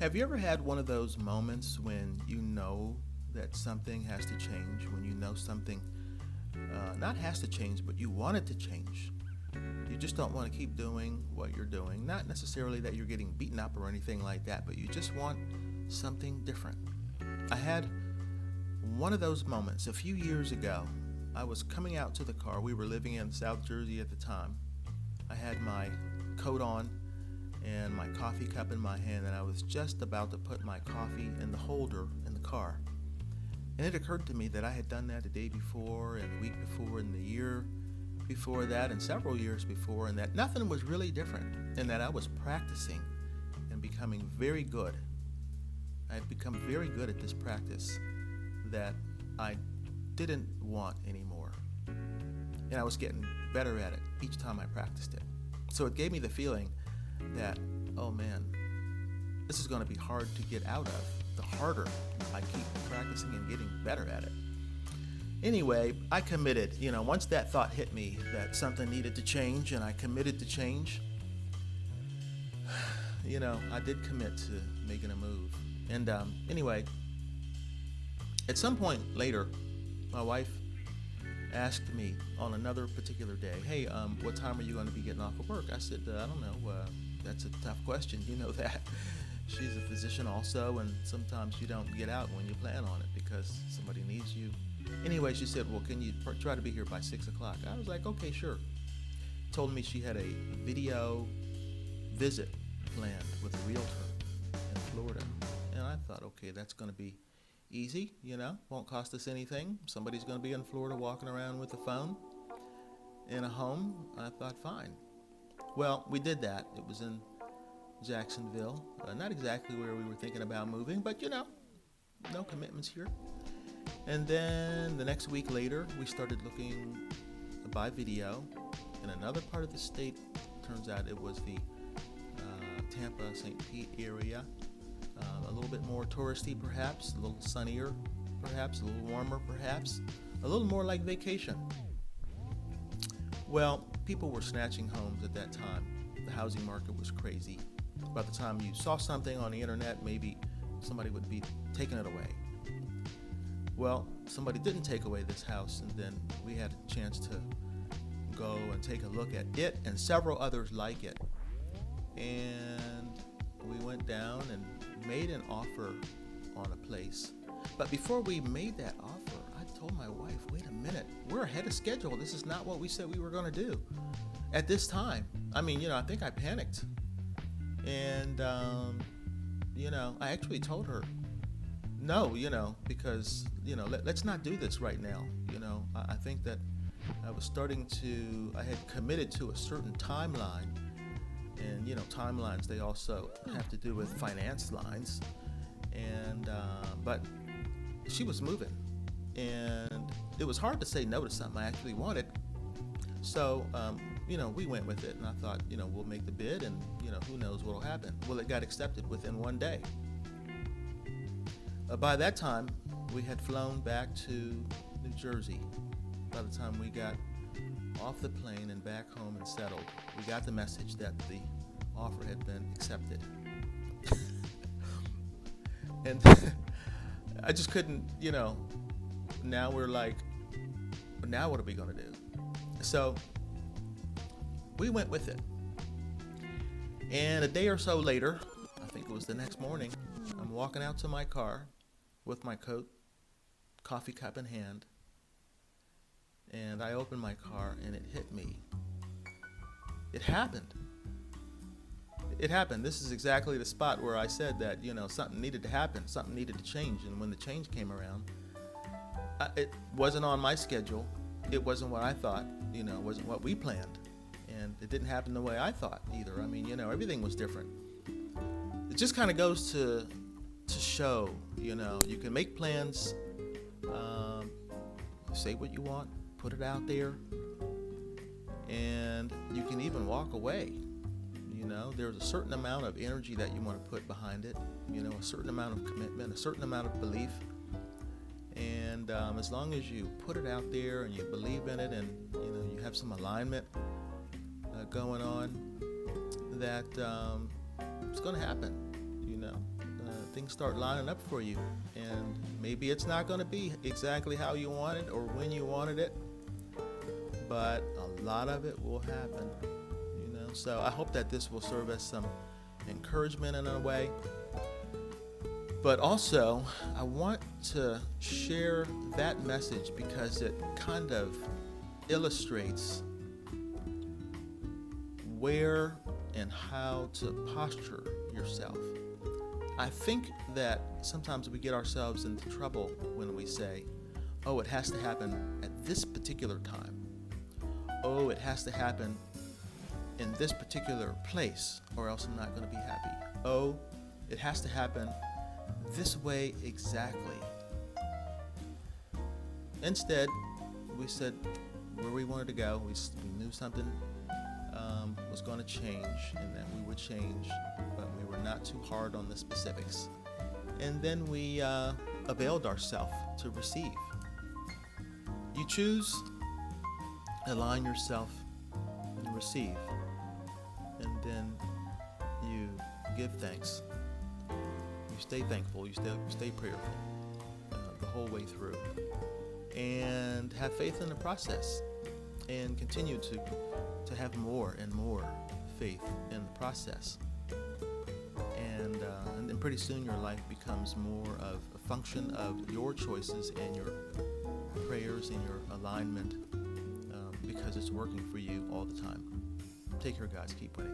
Have you ever had one of those moments when you know that something has to change, when you know something not has to change, but you want it to change? You just don't want to keep doing what you're doing. Not necessarily that you're getting beaten up or anything like that, but you just want something different. I had one of those moments a few years ago. I was coming out to the car. We were living in South Jersey at the time. I had my coat on and my coffee cup in my hand, and I was just about to put my coffee in the holder in the car. And it occurred to me that I had done that the day before and the week before and the year before that and several years before, and that nothing was really different, and that I was practicing and becoming very good. I had become very good at this practice that I didn't want anymore. And I was getting better at it each time I practiced it. So it gave me the feeling that, oh man, this is going to be hard to get out of. The harder I keep practicing and getting better at it. Anyway, I committed. Once that thought hit me that something needed to change and I committed to change, I did commit to making a move. And anyway, at some point later, my wife asked me on another particular day, hey, what time are you going to be getting off of work? I said, I don't know. That's a tough question. You know that. She's a physician also, and sometimes you don't get out when you plan on it because somebody needs you. Anyway, she said, well, can you try to be here by 6 o'clock? I was like, okay, sure. Told me she had a video visit planned with a realtor in Florida. And I thought, okay, that's going to be easy, won't cost us anything. Somebody's going to be in Florida walking around with a phone in a home. I thought, fine. Well, we did that. It was in Jacksonville. Not exactly where we were thinking about moving, but no commitments here. And then the next week later, we started looking by video in another part of the state. Turns out it was the Tampa, St. Pete area. A little bit more touristy, perhaps, a little sunnier, perhaps, a little warmer, perhaps, a little more like vacation. Well, people were snatching homes at that time. The housing market was crazy. By the time you saw something on the internet, maybe somebody would be taking it away. Well, somebody didn't take away this house, and then we had a chance to go and take a look at it and several others like it. And we went down and made an offer on a place. But before we made that offer, I told my wife, wait a minute, we're ahead of schedule. This is not what we said we were going to do at this time. I think I panicked. And, I actually told her, no, because, let's not do this right now. I think that I had committed to a certain timeline. And, timelines, they also have to do with finance lines. And, but she was moving. And it was hard to say no to something I actually wanted. So, we went with it. And I thought, we'll make the bid and, who knows what'll happen. Well, it got accepted within one day. By that time, we had flown back to New Jersey. By the time we got off the plane and back home and settled, we got the message that the offer had been accepted. And I just couldn't, now we're like, now what are we going to do? So we went with it. And a day or so later, I think it was the next morning, I'm walking out to my car with my coat, coffee cup in hand, and I opened my car and it hit me. It happened. It happened. This is exactly the spot where I said that, something needed to happen, something needed to change. And when the change came around, it wasn't on my schedule. It wasn't what I thought, it wasn't what we planned. And it didn't happen the way I thought either. Everything was different. It just kind of goes to show, you can make plans, say what you want, put it out there, and you can even walk away. There's a certain amount of energy that you want to put behind it, a certain amount of commitment, a certain amount of belief. And as long as you put it out there and you believe in it and, you have some alignment going on, that it's going to happen, things start lining up for you. And maybe it's not going to be exactly how you want it or when you wanted it, but a lot of it will happen, you know. So I hope that this will serve as some encouragement in a way. But also, I want to share that message because it kind of illustrates where and how to posture yourself. I think that sometimes we get ourselves into trouble when we say, oh, it has to happen at this particular time. Oh, it has to happen in this particular place or else I'm not going to be happy. Oh, it has to happen this way exactly. Instead, we said where we wanted to go. We knew something was going to change and that we would change, but we were not too hard on the specifics. And then we availed ourselves to receive. You choose, align yourself, and receive. And then you give thanks. You stay thankful, you stay prayerful the whole way through. And have faith in the process. And continue to have more and more faith in the process. And then pretty soon your life becomes more of a function of your choices and your prayers and your alignment because it's working for you all the time. Take care, guys. Keep winning.